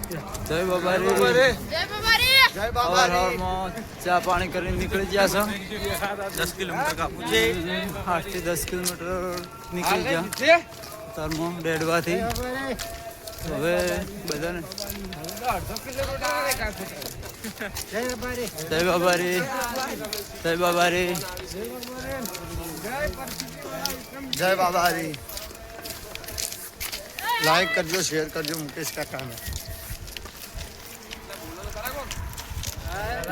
જય બાબારી જય બાબારી ચા પાણી કરીને નીકળી ગયા છો 10 કિલોમીટર કાપું છે 8 થી 10 કિલોમીટર નીકળી ગયા તારમાં ડેડવાથી હવે બધાને જય બાબારી જય બાબારી જય બાબારી લાઈક કરજો શેર કરજો મુકેશ કાકાને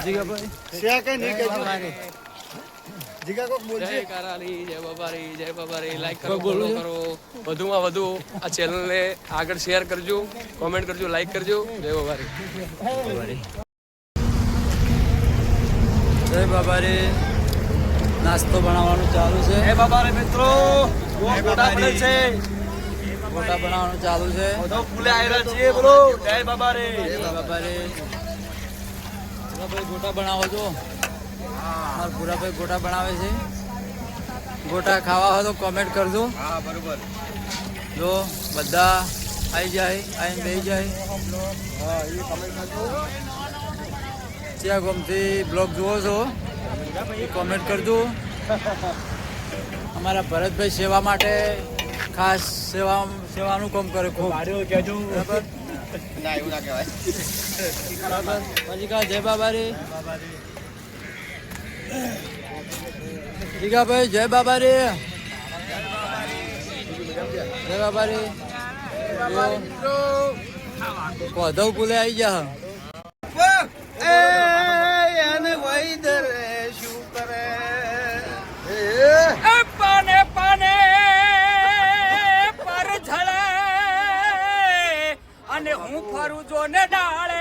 જીગાભાઈ શેર કઈ નહીં કહેજો જીગા કોક બોલજે જય કારાલી જય બાબારી લાઈક કરો ફોલો કરો વધુમાં વધુ આ ચેનલને આગળ શેર કરજો કોમેન્ટ કરજો લાઈક કરજો જય બાબારી જય બાબારી નાસ્તો બનાવવાનું ચાલુ છે જય બાબારી મિત્રો ગોટા બને છે ગોટા બનાવવાનું ચાલુ છે બધો ફૂલે આયરા છે બોલો જય બાબારી જય બાબારી ભૂરાભાઈ ગોટા બનાવો છો મારા ભૂરાભાઈ ગોટા બનાવે છે ગોટા ખાવા હોય તો કોમેન્ટ કરજો હા બરોબર જો બધા આવી જાય આવીને બેસી જાય હા એ કમેન્ટ કરજો ત્યાં ગમતી બ્લોગ જુઓ છો એ કોમેન્ટ કરજો અમારા ભરતભાઈ સેવા માટે ખાસ સેવાનું કામ કરે ખૂબ કહેજો બરાબર ના એવું ના કહેવાય બરાબર પછી કા જય બાબારી જીગાભાઈ જય બાબારી જય બાબારી કોધવ પુલે આવી જા પાને પાને પર ઝળે અને હું ફરું જો ને ડાળે